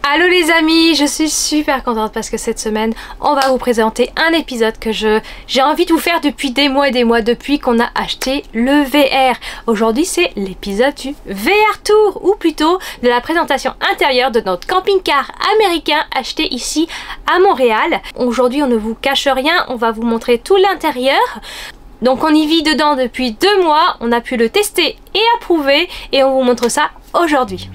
Allô les amis, je suis super contente parce que cette semaine on va vous présenter un épisode que j'ai envie de vous faire depuis des mois et des mois, depuis qu'on a acheté le VR. Aujourd'hui c'est l'épisode du VR Tour, ou plutôt de la présentation intérieure de notre camping-car américain acheté ici à Montréal. Aujourd'hui on ne vous cache rien, on va vous montrer tout l'intérieur. Donc on y vit dedans depuis 2 mois, on a pu le tester et approuver et on vous montre ça aujourd'hui.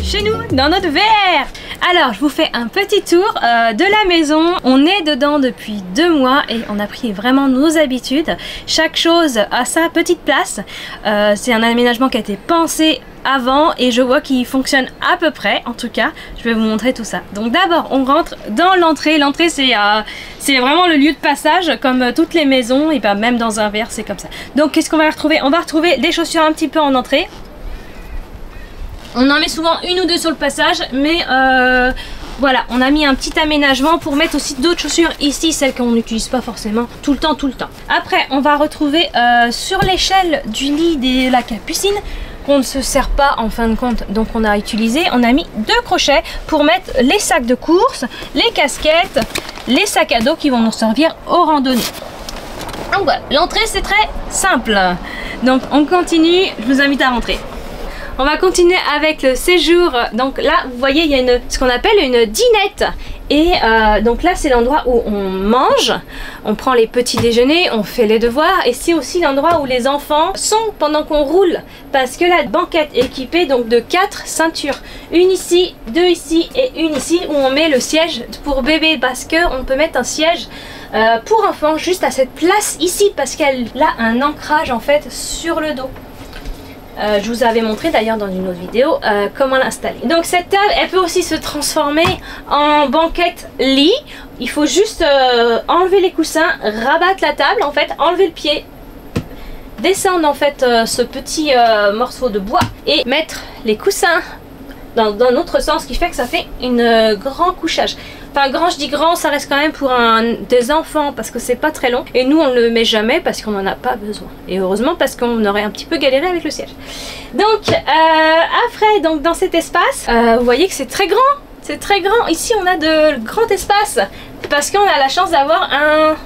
Chez nous, dans notre VR. Alors, je vous fais un petit tour de la maison. On est dedans depuis 2 mois et on a pris vraiment nos habitudes. Chaque chose a sa petite place. C'est un aménagement qui a été pensé avant et je vois qu'il fonctionne à peu près. En tout cas, je vais vous montrer tout ça. Donc d'abord, on rentre dans l'entrée. L'entrée, c'est vraiment le lieu de passage, comme toutes les maisons. Et bien même dans un VR, c'est comme ça. Donc qu'est-ce qu'on va retrouver? On va retrouver des chaussures un petit peu en entrée. On en met souvent 1 ou 2 sur le passage, mais voilà, on a mis un petit aménagement pour mettre aussi d'autres chaussures ici, celles qu'on n'utilise pas forcément tout le temps. Après, on va retrouver sur l'échelle du lit de la capucine, qu'on ne se sert pas en fin de compte, donc on a utilisé, on a mis 2 crochets pour mettre les sacs de course, les casquettes, les sacs à dos qui vont nous servir aux randonnées. Donc voilà, l'entrée c'est très simple. Donc on continue, je vous invite à rentrer. On va continuer avec le séjour. Donc là, vous voyez, il y a ce qu'on appelle une dinette. Et donc là, c'est l'endroit où on mange, on prend les petits déjeuners, on fait les devoirs. Et c'est aussi l'endroit où les enfants sont pendant qu'on roule. Parce que la banquette est équipée donc de 4 ceintures. Une ici, 2 ici et une ici où on met le siège pour bébé. Parce qu'on peut mettre un siège pour enfants juste à cette place ici. Parce qu'elle a un ancrage en fait sur le dos. Je vous avais montré d'ailleurs dans une autre vidéo comment l'installer. Donc cette table, elle peut aussi se transformer en banquette lit. Il faut juste enlever les coussins, rabattre la table en fait, enlever le pied, descendre en fait ce petit morceau de bois et mettre les coussins dans l'autre sens, ce qui fait que ça fait un grand couchage. Enfin grand, je dis grand, ça reste quand même pour des enfants parce que c'est pas très long. Et nous on le met jamais parce qu'on n'en a pas besoin. Et heureusement parce qu'on aurait un petit peu galéré avec le siège. Donc après, donc dans cet espace, vous voyez que c'est très grand. C'est très grand. Ici on a de grand espace parce qu'on a la chance d'avoir un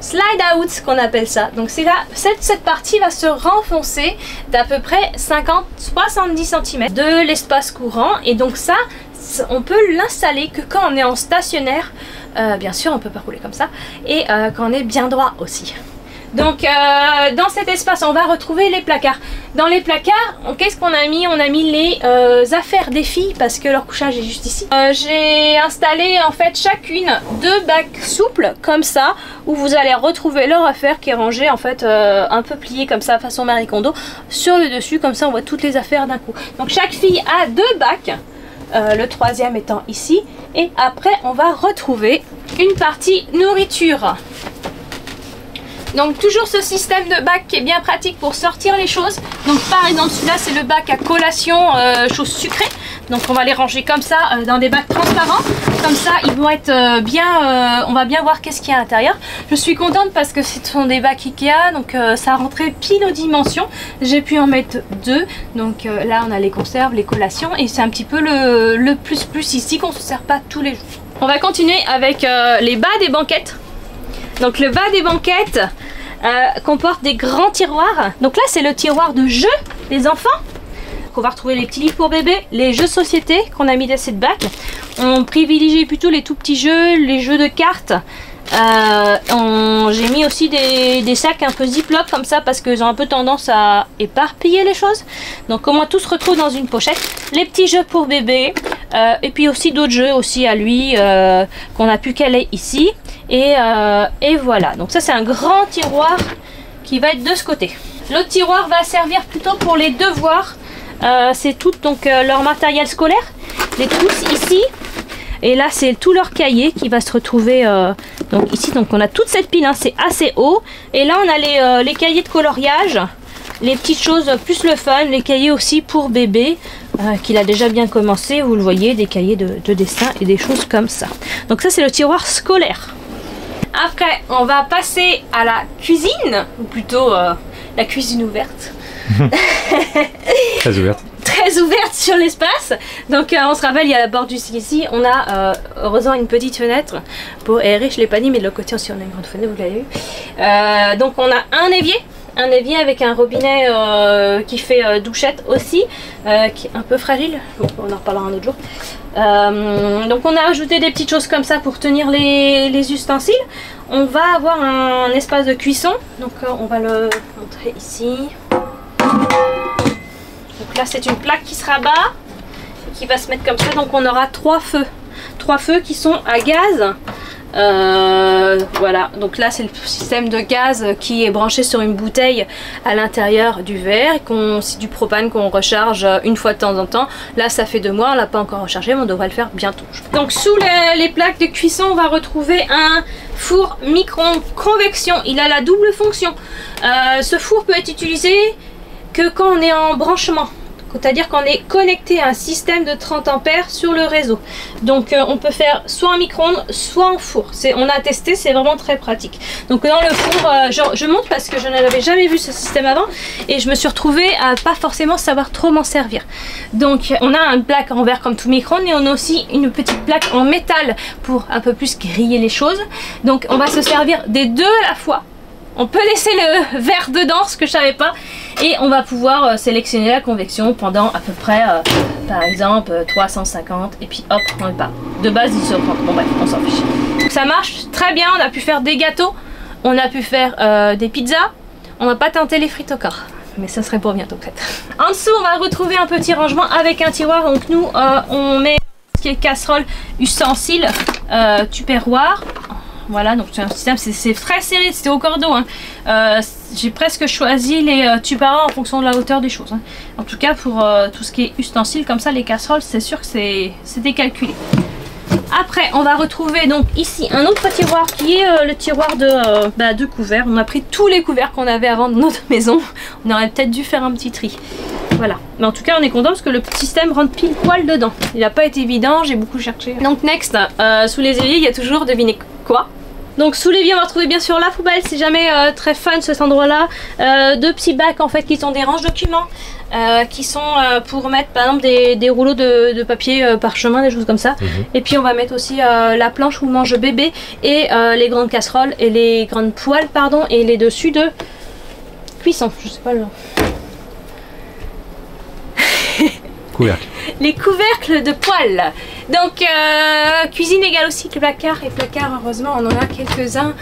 slide out qu'on appelle ça. Donc c'est là, cette partie va se renfoncer d'à peu près 50-70 cm de l'espace courant. Et donc ça, on peut l'installer que quand on est en stationnaire, bien sûr on peut pas rouler comme ça, et quand on est bien droit aussi. Donc dans cet espace on va retrouver les placards. Dans les placards, qu'est-ce qu'on a mis? On a mis les affaires des filles parce que leur couchage est juste ici. J'ai installé en fait chacune 2 bacs souples comme ça où vous allez retrouver leur affaire qui est rangée en fait un peu pliée comme ça façon Marie Kondo sur le dessus, comme ça on voit toutes les affaires d'un coup. Donc chaque fille a 2 bacs. Le 3e étant ici, et après on va retrouver une partie nourriture. Donc toujours ce système de bac qui est bien pratique pour sortir les choses. Donc par exemple celui-là c'est le bac à collation, choses sucrées. Donc on va les ranger comme ça dans des bacs transparents. Comme ça ils vont être bien, on va bien voir qu'est-ce qu'il y a à l'intérieur. Je suis contente parce que ce sont des bacs Ikea, donc ça rentrait pile aux dimensions. J'ai pu en mettre 2. Donc là on a les conserves, les collations, et c'est un petit peu le plus ici qu'on ne se sert pas tous les jours. On va continuer avec les bas des banquettes. Donc le bas des banquettes comporte des grands tiroirs. Donc là c'est le tiroir de jeux des enfants. On va retrouver les petits livres pour bébé, les jeux de société qu'on a mis dans cette bac. On privilégie plutôt les tout petits jeux, les jeux de cartes. J'ai mis aussi des sacs un peu ziploc comme ça parce qu'ils ont un peu tendance à éparpiller les choses. Donc au moins tout se retrouve dans une pochette. Les petits jeux pour bébé et puis aussi d'autres jeux aussi à lui qu'on a pu caler ici. Et voilà, donc ça c'est un grand tiroir qui va être de ce côté. L'autre tiroir va servir plutôt pour les devoirs. C'est tout donc leur matériel scolaire, les trousses ici. Et là c'est tout leur cahier qui va se retrouver donc ici. Donc on a toute cette pile, hein, c'est assez haut. Et là on a les cahiers de coloriage, les petites choses plus le fun, les cahiers aussi pour bébé. qu'il a déjà bien commencé. Vous le voyez, des cahiers de dessin et des choses comme ça. Donc ça c'est le tiroir scolaire. Après on va passer à la cuisine, ou plutôt la cuisine ouverte. Très ouverte. Très ouverte sur l'espace. Donc on se rappelle, il y a la bordure ici, on a heureusement une petite fenêtre pour aérer, je l'ai pas dit, mais de l'autre côté aussi on a une grande fenêtre, vous l'avez vu. Donc on a un évier avec un robinet qui fait douchette aussi, qui est un peu fragile. Bon, on en reparlera un autre jour. Donc on a ajouté des petites choses comme ça pour tenir les ustensiles. On va avoir un espace de cuisson, donc on va le montrer ici. Donc là c'est une plaque qui sera bas et qui va se mettre comme ça. Donc on aura trois feux qui sont à gaz. Voilà, donc là c'est le système de gaz qui est branché sur une bouteille à l'intérieur du verre. C'est du propane qu'on recharge une fois de temps en temps. Là ça fait 2 mois, on l'a pas encore rechargé, mais on devrait le faire bientôt. Donc sous les plaques de cuisson on va retrouver un four micro-ondes convection. Il a la double fonction. Ce four peut être utilisé que quand on est en branchement, c'est-à-dire qu'on est connecté à un système de 30 ampères sur le réseau. Donc on peut faire soit en micro-ondes, soit en four. On a testé, c'est vraiment très pratique. Donc dans le four, je montre parce que je n'avais jamais vu ce système avant et je me suis retrouvée à pas forcément savoir trop m'en servir. Donc on a une plaque en verre comme tout micro-ondes et on a aussi une petite plaque en métal pour un peu plus griller les choses. Donc on va se servir des deux à la fois. On peut laisser le verre dedans, ce que je savais pas, et on va pouvoir sélectionner la convection pendant à peu près, par exemple, 350, et puis hop, on est pas. De base, 1030. Bon bref, on s'en fiche. Donc ça marche très bien, on a pu faire des gâteaux, on a pu faire des pizzas, on n'a pas tenté les frites encore. Mais ça serait pour bientôt peut-être. En dessous, on va retrouver un petit rangement avec un tiroir. Donc nous, on met ce qui est casserole, ustensiles, tupperware. Voilà, donc c'est un système, c'est très serré, c'était au cordeau. Hein. J'ai presque choisi les tupperwares en fonction de la hauteur des choses. Hein. En tout cas, pour tout ce qui est ustensiles comme ça, les casseroles, c'est sûr que c'était calculé. Après, on va retrouver donc ici un autre tiroir qui est le tiroir de couverts. On a pris tous les couverts qu'on avait avant de notre maison. On aurait peut-être dû faire un petit tri. Voilà, mais en tout cas on est content parce que le système rentre pile poil dedans. Il n'a pas été évident, j'ai beaucoup cherché. Donc next, sous les éviers, il y a toujours, devinez quoi? Donc sous l'évier on va retrouver bien sûr la poubelle, c'est jamais très fun cet endroit là. 2 petits bacs en fait qui sont des ranges documents, qui sont pour mettre par exemple des rouleaux de papier parchemin, des choses comme ça. Et puis on va mettre aussi la planche où mange bébé et les grandes casseroles et les grandes poêles pardon et les dessus de cuisson, je sais pas le nom. Couvercle. Les couvercles de poêle. Donc cuisine égale aussi que placard, et placard heureusement on en a quelques-uns.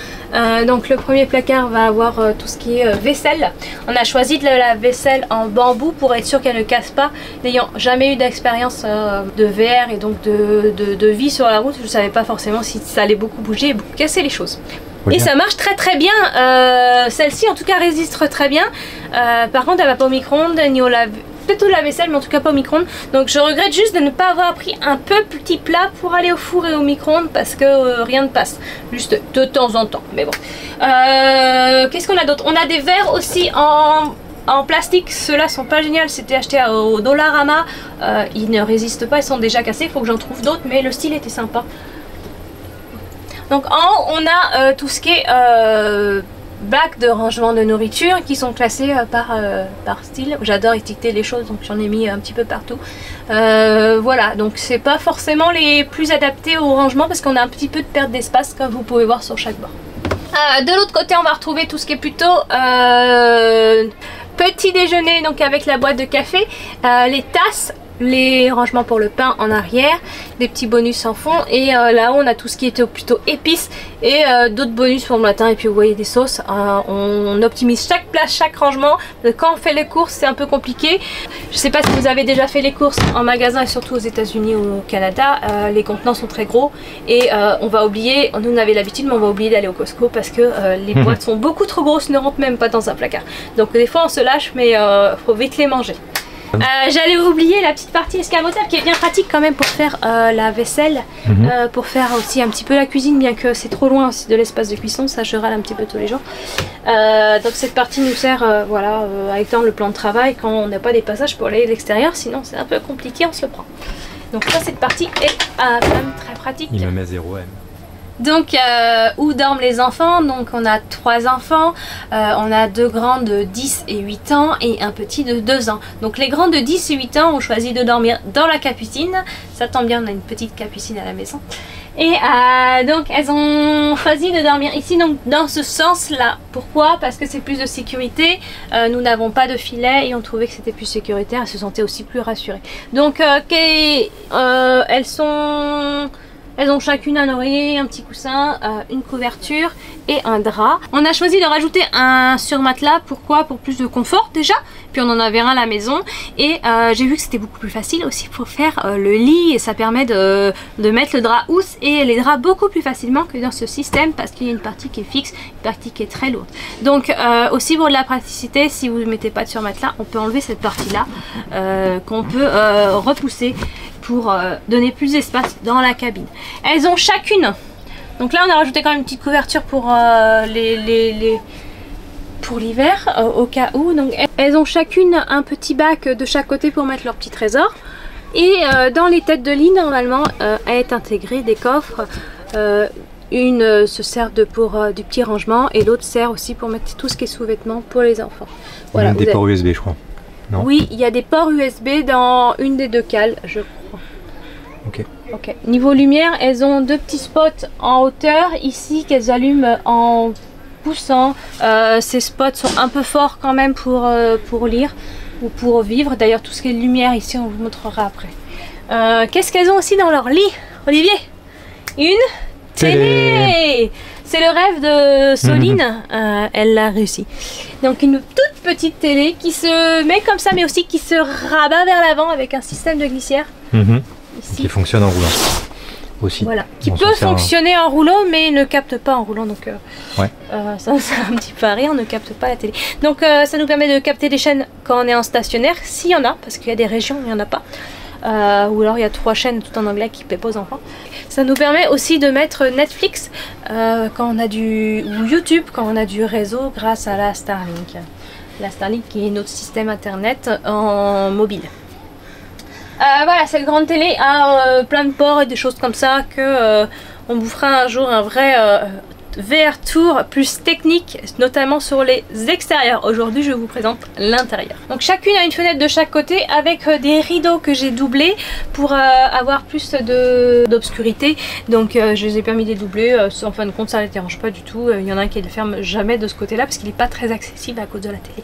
Donc le premier placard va avoir tout ce qui est vaisselle. On a choisi de la vaisselle en bambou pour être sûr qu'elle ne casse pas. N'ayant jamais eu d'expérience de VR et donc de vie sur la route, je ne savais pas forcément si ça allait beaucoup bouger et beaucoup casser les choses. Oui, et ça marche très très bien. Celle-ci en tout cas résiste très bien. Par contre elle va pas au micro-ondes ni au lave. Peut-être la vaisselle, mais en tout cas pas au micro-ondes. Donc je regrette juste de ne pas avoir pris un peu petit plat pour aller au four et au micro-ondes parce que rien ne passe. Juste de temps en temps, mais bon. Qu'est-ce qu'on a d'autre? On a des verres aussi en plastique. Ceux-là sont pas géniaux, c'était acheté au Dollarama. Ils ne résistent pas, ils sont déjà cassés. Il faut que j'en trouve d'autres, mais le style était sympa. Donc en haut, on a tout ce qui est bacs de rangement de nourriture qui sont classés par style. J'adore étiqueter les choses, donc j'en ai mis un petit peu partout. Voilà, donc c'est pas forcément les plus adaptés au rangement parce qu'on a un petit peu de perte d'espace comme vous pouvez voir sur chaque bord. De l'autre côté, on va retrouver tout ce qui est plutôt petit déjeuner, donc avec la boîte de café, les tasses, les rangements pour le pain en arrière, des petits bonus en fond, et là-haut on a tout ce qui était plutôt épices et d'autres bonus pour le matin. Et puis vous voyez des sauces, on optimise chaque place, chaque rangement. Quand on fait les courses c'est un peu compliqué. Je sais pas si vous avez déjà fait les courses en magasin et surtout aux États-Unis ou au Canada, les contenants sont très gros et on va oublier, nous on avait l'habitude mais on va oublier d'aller au Costco parce que les boîtes sont beaucoup trop grosses, ne rentrent même pas dans un placard. Donc des fois on se lâche mais faut vite les manger. J'allais oublier la petite partie escamotable qui est bien pratique quand même pour faire la vaisselle, pour faire aussi un petit peu la cuisine, bien que c'est trop loin aussi de l'espace de cuisson, ça je râle un petit peu tous les jours. Donc cette partie nous sert voilà, à étendre le plan de travail quand on n'a pas des passages pour aller à l'extérieur, sinon c'est un peu compliqué, on se le prend. Donc ça, cette partie est quand même très pratique. Il me met 0 M. Donc où dorment les enfants? Donc on a 3 enfants, on a 2 grands de 10 et 8 ans et un petit de 2 ans. Donc les grands de 10 et 8 ans ont choisi de dormir dans la capucine. Ça tombe bien, on a une petite capucine à la maison. Et donc elles ont choisi de dormir ici, donc dans ce sens là. Pourquoi? Parce que c'est plus de sécurité, nous n'avons pas de filet et on trouvait que c'était plus sécuritaire, elles se sentaient aussi plus rassurées. Donc elles ont chacune un oreiller, un petit coussin, une couverture et un drap. On a choisi de rajouter un surmatelas. Pourquoi? Pour plus de confort déjà. Puis on en avait un à la maison. Et j'ai vu que c'était beaucoup plus facile aussi pour faire le lit. Et ça permet de mettre le drap housse et les draps beaucoup plus facilement que dans ce système. Parce qu'il y a une partie qui est fixe, une partie qui est très lourde. Donc aussi pour de la praticité, si vous ne mettez pas de surmatelas, on peut enlever cette partie-là qu'on peut repousser pour donner plus d'espace dans la cabine. Elles ont chacune, donc là on a rajouté quand même une petite couverture pour pour l'hiver au cas où. Donc elles ont chacune un petit bac de chaque côté pour mettre leur petit trésor. Et dans les têtes de lit normalement est intégré des coffres. Une se sert pour du petit rangement et l'autre sert aussi pour mettre tout ce qui est sous-vêtements pour les enfants. Voilà, même des ports USB je crois. Non? Oui, il y a des ports USB dans une des 2 cales, je crois. Ok. Niveau lumière, elles ont 2 petits spots en hauteur ici qu'elles allument en poussant. Ces spots sont un peu forts quand même pour lire ou pour vivre. D'ailleurs, tout ce qui est lumière ici, on vous montrera après. Qu'est-ce qu'elles ont aussi dans leur lit, Olivier? Une télé. C'est le rêve de Soline, elle l'a réussi. Donc une toute petite télé qui se met comme ça, mais aussi qui se rabat vers l'avant avec un système de glissière. Ici. Qui fonctionne en roulant aussi. Voilà, qui peut fonctionner en roulant, mais ne capte pas en roulant. Donc ça sert un petit peu à rien, on ne capte pas la télé. Donc ça nous permet de capter des chaînes quand on est en stationnaire, s'il y en a, parce qu'il y a des régions où il n'y en a pas. Ou alors il y a 3 chaînes tout en anglais qui plaisent aux enfants. Ça nous permet aussi de mettre Netflix quand on a ou YouTube quand on a du réseau grâce à la Starlink. La Starlink qui est notre système internet en mobile. Voilà, cette grande télé a plein de ports et des choses comme ça que on vous fera un jour un vrai VR tour plus technique, notamment sur les extérieurs. Aujourd'hui, je vous présente l'intérieur. Donc chacune a une fenêtre de chaque côté avec des rideaux que j'ai doublés pour avoir plus d'obscurité. Donc je les ai permis de les doubler. En fin de compte, ça ne les dérange pas du tout. Il y en a un qui ne le ferme jamais de ce côté-là parce qu'il n'est pas très accessible à cause de la télé.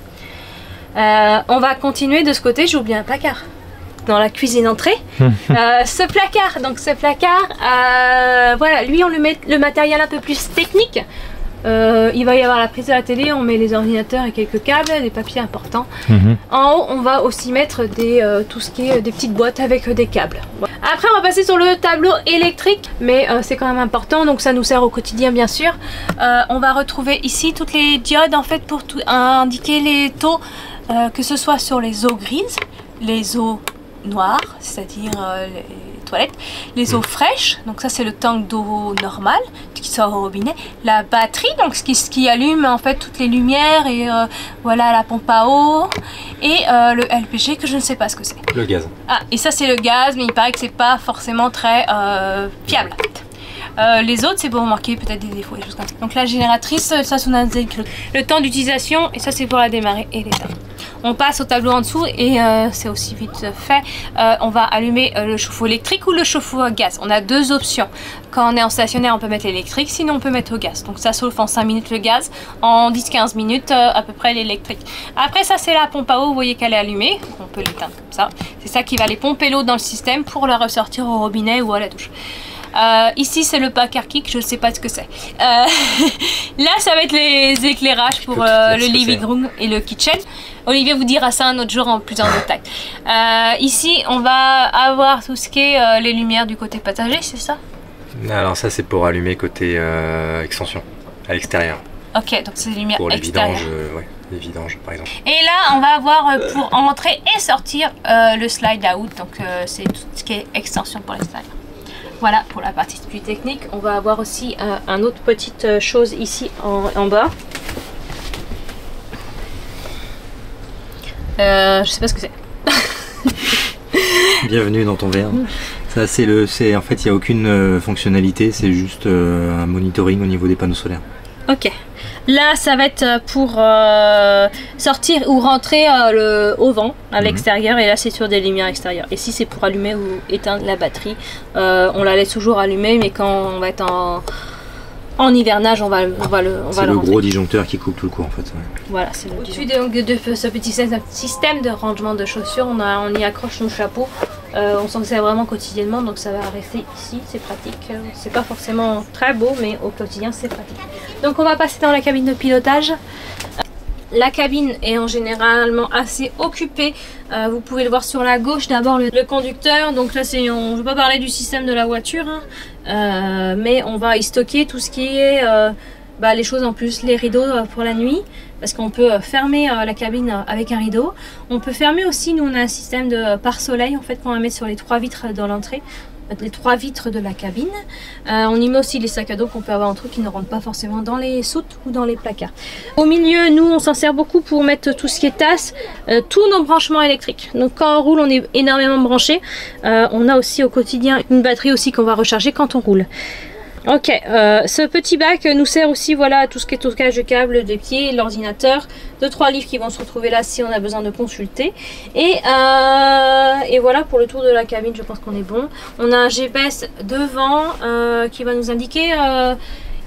On va continuer de ce côté. J'ai oublié un placard dans la cuisine entrée. Ce placard, voilà, lui on lui met le matériel un peu plus technique. Il va y avoir la prise de la télé, on met les ordinateurs et quelques câbles, des papiers importants. En haut on va aussi mettre tout ce qui est des petites boîtes avec des câbles. Après on va passer sur le tableau électrique, mais c'est quand même important, donc ça nous sert au quotidien bien sûr. On va retrouver ici toutes les diodes en fait pour indiquer les taux, que ce soit sur les eaux grises, les eaux noires, c'est-à-dire les toilettes, les eaux fraîches, donc ça c'est le tank d'eau normale qui sort au robinet, la batterie, donc ce qui allume en fait toutes les lumières, et voilà la pompe à eau, et le LPG que je ne sais pas ce que c'est. Le gaz. Ah, et ça c'est le gaz, mais il paraît que c'est pas forcément très fiable. Les autres c'est pour marquer peut-être des défauts et choses comme ça. Donc la génératrice, ça c'est le temps d'utilisation, et ça c'est pour la démarrer et l'éteindre. On passe au tableau en dessous et c'est aussi vite fait. On va allumer le chauffe-eau électrique ou le chauffe-eau à gaz. On a 2 options. Quand on est en stationnaire, on peut mettre l'électrique, sinon on peut mettre au gaz. Donc ça chauffe en 5 minutes le gaz, en 10-15 minutes à peu près l'électrique. Après ça c'est la pompe à eau, vous voyez qu'elle est allumée. On peut l'éteindre comme ça. C'est ça qui va aller pomper l'eau dans le système pour la ressortir au robinet ou à la douche. Ici c'est le pack Kick, je ne sais pas ce que c'est. Là ça va être les éclairages pour le living room et le kitchen. Olivier vous dira ça un autre jour en plus en détail. Ici on va avoir tout ce qui est les lumières du côté passager, c'est ça? Alors ça c'est pour allumer côté extension, à l'extérieur. Ok, donc c'est des lumières pour les extérieures. vidanges, ouais. les vidanges par exemple. Et là, on va avoir pour entrer et sortir le slide out. Donc c'est tout ce qui est extension pour l'extérieur. Voilà pour la partie plus technique. On va avoir aussi un autre petite chose ici en bas. Je sais pas ce que c'est. Bienvenue dans ton verre. Ça c'est en fait il n'y a aucune fonctionnalité, c'est juste un monitoring au niveau des panneaux solaires. Ok. Là ça va être pour sortir ou rentrer au vent à l'extérieur, et là c'est sur des lumières extérieures. Ici c'est pour allumer ou éteindre la batterie. On la laisse toujours allumée, mais quand on va être en hivernage, on va le gros disjoncteur qui coupe tout le coup en fait. Ouais. Voilà, c'est le au-dessus de ce petit système de rangement de chaussures, on y accroche nos chapeaux. On s'en sert vraiment quotidiennement, donc ça va rester ici, c'est pratique. C'est pas forcément très beau, mais au quotidien c'est pratique. Donc on va passer dans la cabine de pilotage. La cabine est en généralement assez occupée. Vous pouvez le voir sur la gauche, d'abord le conducteur. Donc là, on ne veut pas parler du système de la voiture, hein. Mais on va y stocker tout ce qui est les choses en plus, les rideaux pour la nuit. Parce qu'on peut fermer la cabine avec un rideau. On peut fermer aussi, nous on a un système de pare-soleil en fait qu'on va mettre sur les 3 vitres dans l'entrée. Les 3 vitres de la cabine. On y met aussi les sacs à dos qu'on peut avoir entre eux qui ne rentrent pas forcément dans les soutes ou dans les placards. Au milieu, nous on s'en sert beaucoup pour mettre tout ce qui est tasse, tous nos branchements électriques. Donc quand on roule, on est énormément branché. On a aussi au quotidien une batterie aussi qu'on va recharger quand on roule. Ok, ce petit bac nous sert aussi, voilà, à tout ce qui est stockage de câbles, des pieds, l'ordinateur, 2-3 livres qui vont se retrouver là si on a besoin de consulter. Et voilà pour le tour de la cabine, je pense qu'on est bon. On a un GPS devant qui va nous indiquer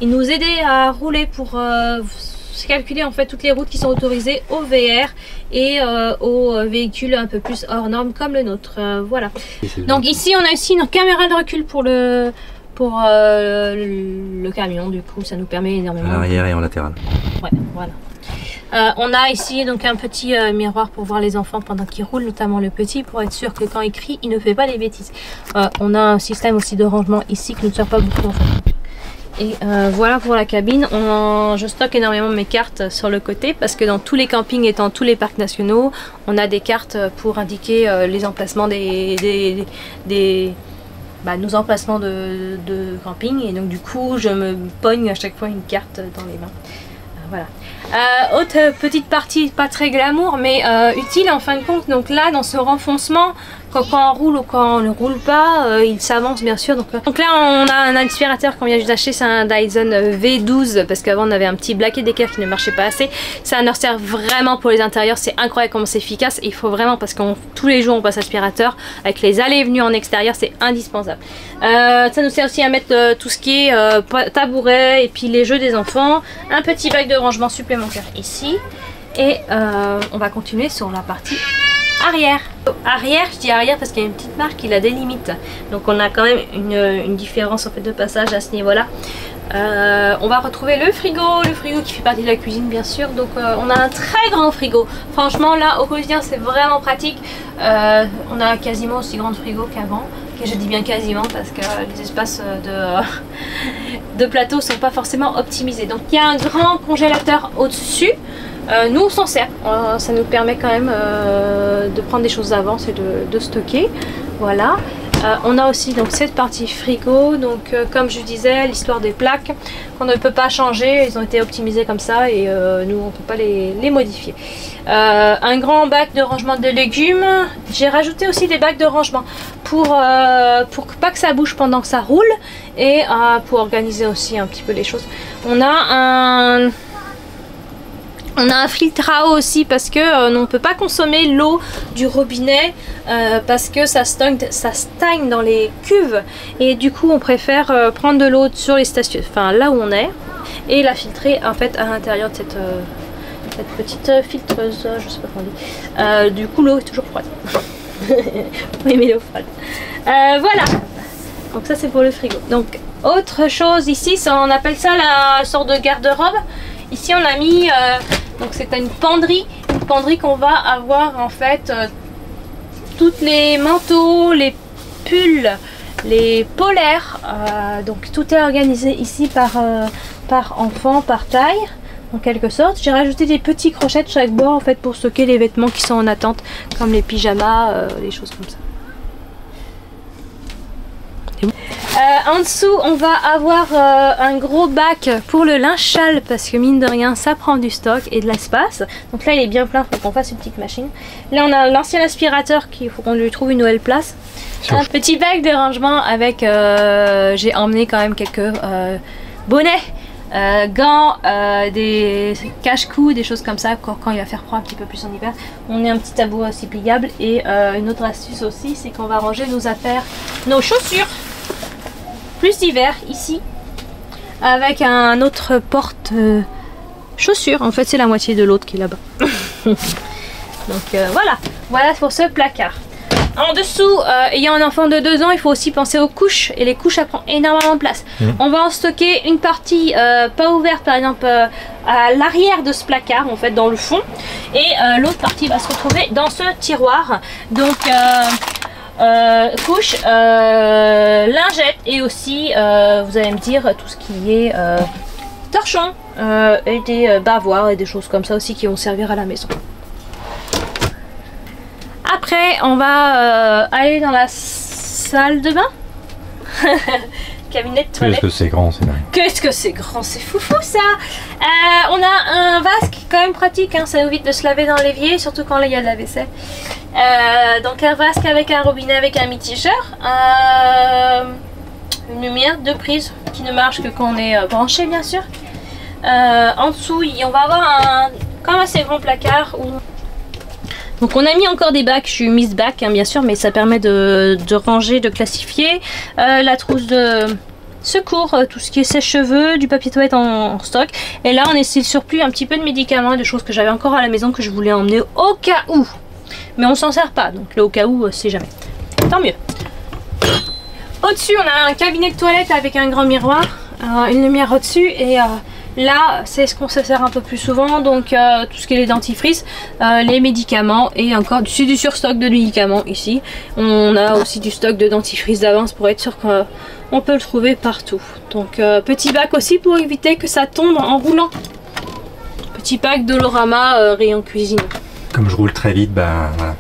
et nous aider à rouler pour calculer en fait toutes les routes qui sont autorisées au VR et aux véhicules un peu plus hors normes comme le nôtre. Voilà. Donc ici on a aussi une caméra de recul pour le camion, du coup ça nous permet énormément. À l'arrière et en latéral. Ouais, voilà. On a ici donc un petit miroir pour voir les enfants pendant qu'ils roulent, notamment le petit, pour être sûr que quand il crie, il ne fait pas des bêtises. On a un système aussi de rangement ici qui ne sert pas beaucoup en fait. Et voilà pour la cabine. Je stocke énormément mes cartes sur le côté parce que dans tous les campings et dans tous les parcs nationaux, on a des cartes pour indiquer les emplacements nos emplacements de camping, et donc du coup je me pogne à chaque fois une carte dans les mains. Voilà. Autre petite partie pas très glamour mais utile en fin de compte. Donc là dans ce renfoncement, quand on roule ou quand on ne roule pas, il s'avance bien sûr. Donc là on a un aspirateur qu'on vient juste d'acheter, c'est un Dyson V12 parce qu'avant on avait un petit Black & Decker qui ne marchait pas assez. Ça nous sert vraiment pour les intérieurs, c'est incroyable comment c'est efficace. Et il faut vraiment, parce que tous les jours on passe aspirateur, avec les allées et venues en extérieur c'est indispensable. Ça nous sert aussi à mettre tout ce qui est tabouret et puis les jeux des enfants. Un petit bac de rangement supplémentaire ici. Et on va continuer sur la partie arrière. Arrière, je dis arrière parce qu'il y a une petite marque qui la délimite. Donc on a quand même une différence en fait de passage à ce niveau-là. On va retrouver le frigo qui fait partie de la cuisine bien sûr. Donc on a un très grand frigo. Franchement là au quotidien c'est vraiment pratique. On a quasiment aussi grand frigo qu'avant. Je dis bien quasiment parce que les espaces de plateau sont pas forcément optimisés. Donc il y a un grand congélateur au-dessus. Nous on s'en sert, ça nous permet quand même de prendre des choses d'avance et de stocker. Voilà. On a aussi donc cette partie frigo, donc comme je disais, l'histoire des plaques qu'on ne peut pas changer, ils ont été optimisés comme ça et nous on ne peut pas les modifier. Un grand bac de rangement de légumes. J'ai rajouté aussi des bacs de rangement pour pas que ça bouge pendant que ça roule et pour organiser aussi un petit peu les choses. On a un filtre à eau aussi parce que on ne peut pas consommer l'eau du robinet parce que ça stagne dans les cuves et du coup on préfère prendre de l'eau sur les stations, enfin là où on est, et la filtrer en fait à l'intérieur de cette petite filtreuse, je sais pas comment on dit. Du coup l'eau est toujours froide. Oui mais l'eau froide. Voilà. Donc ça c'est pour le frigo. Donc autre chose ici, on appelle ça la sorte de garde-robe. Ici on a mis, donc c'est une penderie qu'on va avoir en fait toutes les manteaux, les pulls, les polaires, donc tout est organisé ici par enfant, par taille. en quelque sorte. J'ai rajouté des petits crochets de chaque bord en fait pour stocker les vêtements qui sont en attente, comme les pyjamas, des choses comme ça. En dessous, on va avoir un gros bac pour le linge sale parce que mine de rien, ça prend du stock et de l'espace. Donc là, il est bien plein, il faut qu'on fasse une petite machine. Là, on a l'ancien aspirateur qu'il faut qu'on lui trouve une nouvelle place. Un petit bac de rangement avec, j'ai emmené quand même quelques bonnets, gants, des cache-cou, des choses comme ça quand il va faire froid un petit peu plus en hiver. On a un petit tabouret aussi pliable et une autre astuce aussi, c'est qu'on va ranger nos affaires, nos chaussures. Plus d'hiver ici avec un autre porte chaussures. En fait c'est la moitié de l'autre qui est là-bas. Donc voilà pour ce placard. En dessous, ayant un enfant de 2 ans, il faut aussi penser aux couches et les couches ça prend énormément de place. On va en stocker une partie pas ouverte par exemple à l'arrière de ce placard en fait dans le fond et l'autre partie va se retrouver dans ce tiroir. Donc couches, lingettes et aussi vous allez me dire tout ce qui est torchons et des bavoirs et des choses comme ça aussi qui vont servir à la maison. Après on va aller dans la salle de bain. Cabinet de toilette. Qu'est-ce que c'est grand, c'est dingue. Qu'est-ce que c'est grand, c'est foufou ça. On a un vase qui est quand même pratique, hein, ça évite de se laver dans l'évier, surtout quand là il y a de la vaisselle. Donc un vasque avec un robinet avec un mitigeur, une lumière, 2 prises qui ne marchent que quand on est branché bien sûr. En dessous on va avoir quand même assez grand placard où... Donc on a mis encore des bacs, je suis mise bac hein, bien sûr, mais ça permet de ranger, de classifier. La trousse de secours, tout ce qui est sèche-cheveux, du papier toilette en stock. Et là on essaie de surplus un petit peu de médicaments et de choses que j'avais encore à la maison que je voulais emmener au cas où. Mais on s'en sert pas, donc là au cas où c'est jamais. Tant mieux. Au-dessus on a un cabinet de toilette avec un grand miroir, une lumière au-dessus et... là, c'est ce qu'on se sert un peu plus souvent, donc tout ce qui est les dentifrices, les médicaments et encore du surstock de médicaments ici. On a aussi du stock de dentifrice d'avance pour être sûr qu'on peut le trouver partout. Donc petit bac aussi pour éviter que ça tombe en roulant. Petit pack Dolorama rayon cuisine. Comme je roule très vite, bah voilà.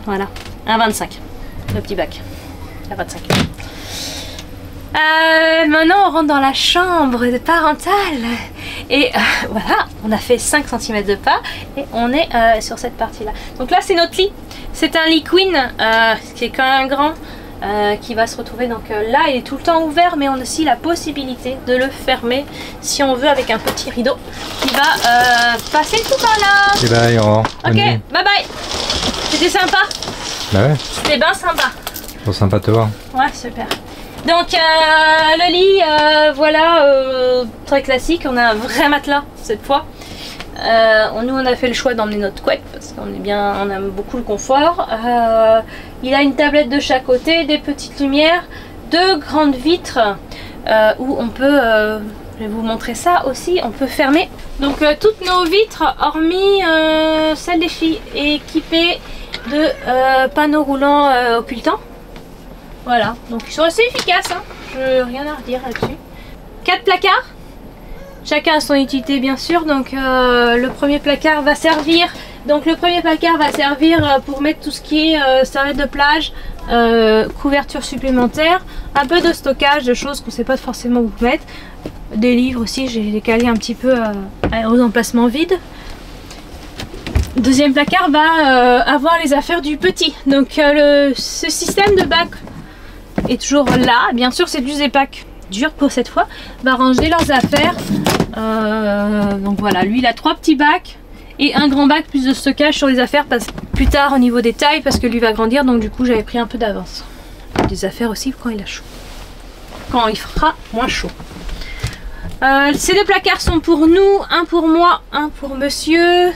Voilà, un 25, le petit bac, à 25. Maintenant on rentre dans la chambre parentale et voilà, on a fait 5 cm de pas et on est sur cette partie là. Donc là c'est notre lit, c'est un lit queen qui est quand même grand, qui va se retrouver donc là il est tout le temps ouvert mais on a aussi la possibilité de le fermer si on veut avec un petit rideau qui va passer tout par là. Et bye, au revoir. Ok, bye bye. C'était sympa. Bah ouais. C'était bien sympa. Trop sympa de te voir. Ouais, super. Donc le lit, voilà, très classique, on a un vrai matelas cette fois. Nous on a fait le choix d'emmener notre couette parce qu'on est bien, on aime beaucoup le confort. Il a une tablette de chaque côté, des petites lumières, 2 grandes vitres où on peut, je vais vous montrer ça aussi, on peut fermer. Donc toutes nos vitres, hormis celle des filles, équipées de panneaux roulants occultants. Voilà, donc ils sont assez efficaces, hein. Je n'ai rien à redire là-dessus. 4 placards, chacun a son utilité bien sûr. Donc le premier placard va servir, pour mettre tout ce qui est serviette de plage, couverture supplémentaire, un peu de stockage de choses qu'on ne sait pas forcément où mettre. Des livres aussi, j'ai décalé un petit peu aux emplacements vides. Deuxième placard va avoir les affaires du petit. Donc ce système de bac est toujours là, bien sûr c'est juste des packs durs pour cette fois, va ranger leurs affaires. Donc voilà, lui il a 3 petits bacs et un grand bac plus de stockage sur les affaires parce que plus tard au niveau des tailles parce que lui va grandir, donc du coup j'avais pris un peu d'avance. Des affaires aussi quand il a chaud, quand il fera moins chaud. Ces 2 placards sont pour nous, un pour moi, un pour monsieur.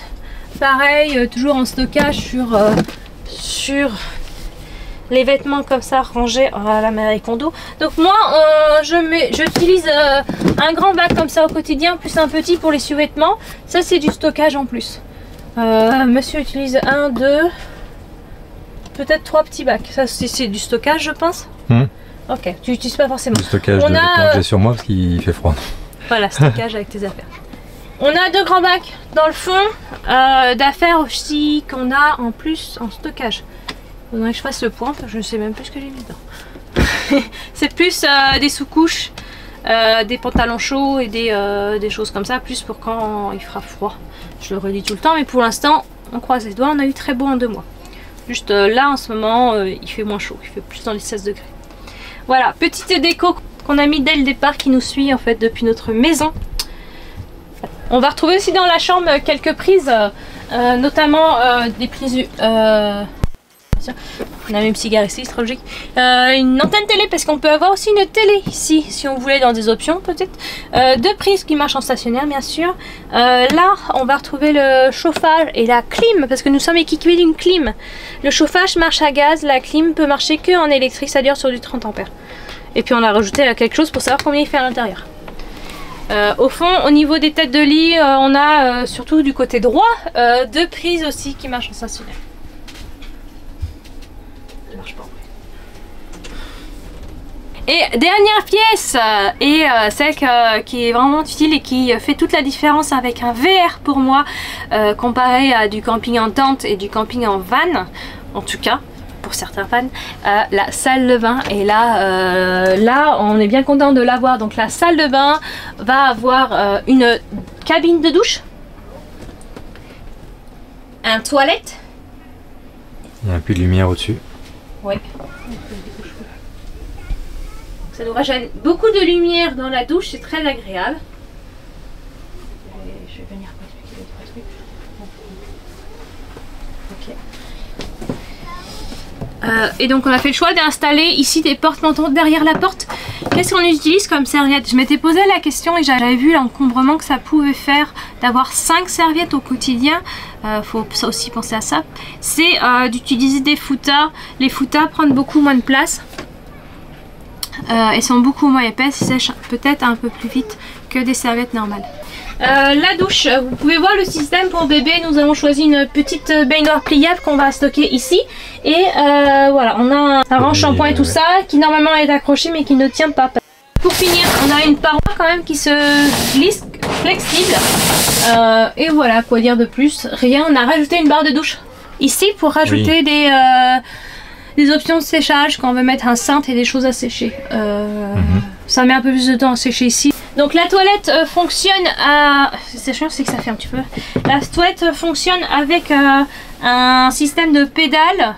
Pareil, toujours en stockage sur les vêtements comme ça rangés à la Marie Kondo. Donc moi j'utilise un grand bac comme ça au quotidien plus un petit pour les sous-vêtements. Ça c'est du stockage en plus. Monsieur utilise 1, 2, peut-être 3 petits bacs. Ça c'est du stockage je pense. Ok, tu n'utilises pas forcément. Du stockage de vêtements que j'ai sur moi parce qu'il fait froid. Voilà, stockage avec tes affaires. On a 2 grands bacs dans le fond d'affaires aussi qu'on a en plus en stockage. Il faudrait que je fasse le point, parce que je ne sais même plus ce que j'ai mis dedans. C'est plus des sous-couches, des pantalons chauds et des choses comme ça, plus pour quand il fera froid. Je le redis tout le temps, mais pour l'instant, on croise les doigts, on a eu très beau en 2 mois. Juste là en ce moment, il fait moins chaud, il fait plus dans les 16 degrés. Voilà, petite déco qu'on a mis dès le départ qui nous suit en fait depuis notre maison. On va retrouver aussi dans la chambre quelques prises, notamment des prises... on a même cigare ici, c'est trop logique. Une antenne télé, parce qu'on peut avoir aussi une télé ici, si on voulait, dans des options peut-être. 2 prises qui marchent en stationnaire, bien sûr. Là, on va retrouver le chauffage et la clim, parce que nous sommes équipés d'une clim. Le chauffage marche à gaz, la clim peut marcher que en électrique, c'est-à-dire sur du 30 ampères. Et puis on a rajouté quelque chose pour savoir combien il fait à l'intérieur. Au fond, au niveau des têtes de lit, on a surtout du côté droit 2 prises aussi qui marchent en stationnaire. Ça marche pas. Et dernière pièce, et celle qui est vraiment utile et qui fait toute la différence avec un VR pour moi, comparé à du camping en tente et du camping en van, en tout cas. Pour certains fans, la salle de bain. Et là, là on est bien content de l'avoir. Donc la salle de bain va avoir une cabine de douche, un toilette. Il y a un peu de lumière au-dessus. Ouais. Ça nous rajoute beaucoup de lumière dans la douche, c'est très agréable. Je vais venir pour expliquer les 3 trucs. Ok. Et donc on a fait le choix d'installer ici des porte-manteaux derrière la porte. Qu'est-ce qu'on utilise comme serviette? Je m'étais posé la question et j'avais vu l'encombrement que ça pouvait faire d'avoir 5 serviettes au quotidien. Faut aussi penser à ça. C'est d'utiliser des foutas. Les foutas prennent beaucoup moins de place. Elles sont beaucoup moins épaisses, ils sèchent peut-être un peu plus vite que des serviettes normales. La douche, vous pouvez voir le système pour bébé. Nous avons choisi une petite baignoire pliable qu'on va stocker ici. Et voilà, on a un rang shampoing et tout ça qui normalement est accroché mais qui ne tient pas. Pour finir, on a une paroi quand même qui se glisse, flexible. Et voilà, quoi dire de plus? Rien, on a rajouté une barre de douche ici pour rajouter des options de séchage quand on veut mettre un cintre et des choses à sécher. Ça met un peu plus de temps à sécher ici. Donc la toilette fonctionne à... C'est chiant, c'est que ça fait un petit peu... La toilette fonctionne avec un système de pédale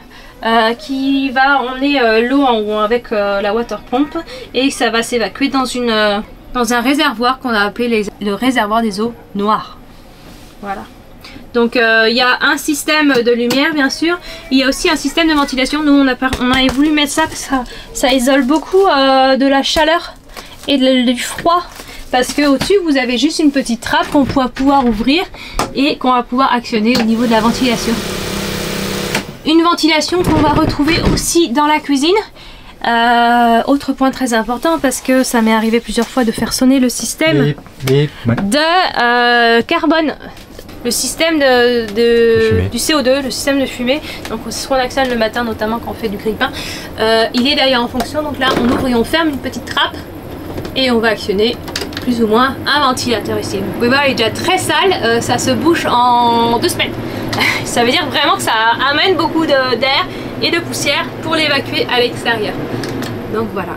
qui va emmener l'eau en haut avec la water pump et ça va s'évacuer dans un réservoir qu'on a appelé le réservoir des eaux noires. Voilà. Donc il y a un système de lumière bien sûr, il y a aussi un système de ventilation. Nous on a voulu mettre ça parce que ça isole beaucoup de la chaleur et du froid. Parce que au-dessus vous avez juste une petite trappe qu'on va pouvoir ouvrir et qu'on va pouvoir actionner au niveau de la ventilation. Une ventilation qu'on va retrouver aussi dans la cuisine. Autre point très important parce que ça m'est arrivé plusieurs fois de faire sonner le système de carbone. Le système du CO2, le système de fumée, donc c'est ce qu'on actionne le matin notamment quand on fait du grille-pain. Il est d'ailleurs en fonction, donc là on ouvre et on ferme une petite trappe et on va actionner plus ou moins un ventilateur ici. Vous pouvez voir, il est déjà très sale, ça se bouche en 2 semaines. Ça veut dire vraiment que ça amène beaucoup d'air et de poussière pour l'évacuer à l'extérieur. Donc voilà.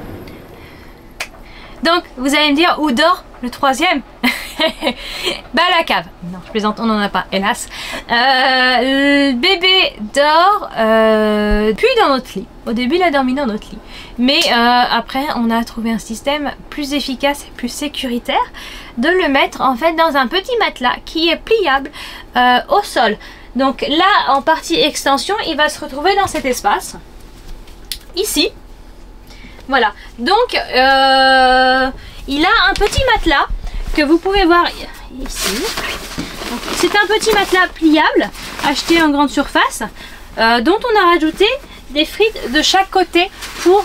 Donc vous allez me dire où dort le 3e? Bah la cave. Non je plaisante, on n'en a pas hélas. Le bébé dort puis dans notre lit. Au début il a dormi dans notre lit. Mais après on a trouvé un système plus efficace et plus sécuritaire de le mettre en fait dans un petit matelas qui est pliable au sol. Donc là en partie extension il va se retrouver dans cet espace. Ici. Voilà. Donc il a un petit matelas que vous pouvez voir ici. C'est un petit matelas pliable acheté en grande surface dont on a rajouté des frites de chaque côté pour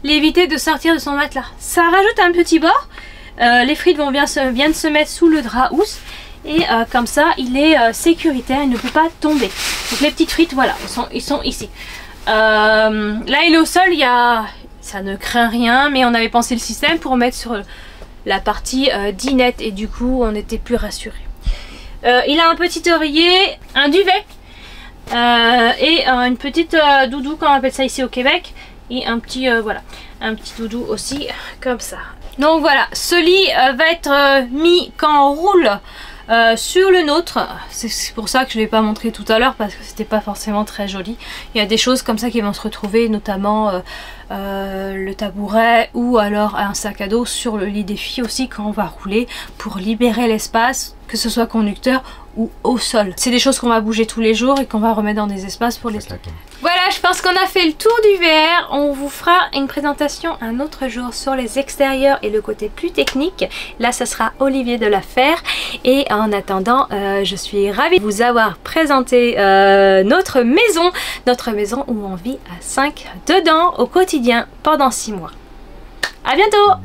l'éviter de sortir de son matelas. Ça rajoute un petit bord. Les frites viennent se mettre sous le drap housse et comme ça il est sécuritaire, il ne peut pas tomber. Donc les petites frites voilà, ils sont ici. Là il est au sol, ça ne craint rien mais on avait pensé le système pour mettre sur la partie dinette et du coup on était plus rassurés. Il a un petit oreiller, un duvet et une petite doudou comme on appelle ça ici au Québec, et un petit voilà, un petit doudou aussi comme ça. Donc voilà, ce lit va être mis quand on roule sur le nôtre. C'est pour ça que je ne l'ai pas montré tout à l'heure parce que c'était pas forcément très joli. Il y a des choses comme ça qui vont se retrouver, notamment le tabouret ou alors un sac à dos sur le lit des filles aussi quand on va rouler pour libérer l'espace, que ce soit conducteur ou au sol. C'est des choses qu'on va bouger tous les jours et qu'on va remettre dans des espaces pour les stocker. Voilà, je pense qu'on a fait le tour du VR. On vous fera une présentation un autre jour sur les extérieurs et le côté plus technique. Là, ce sera Olivier de la faire. Et en attendant, je suis ravie de vous avoir présenté notre maison où on vit à 5 dedans au quotidien pendant 6 mois. À bientôt!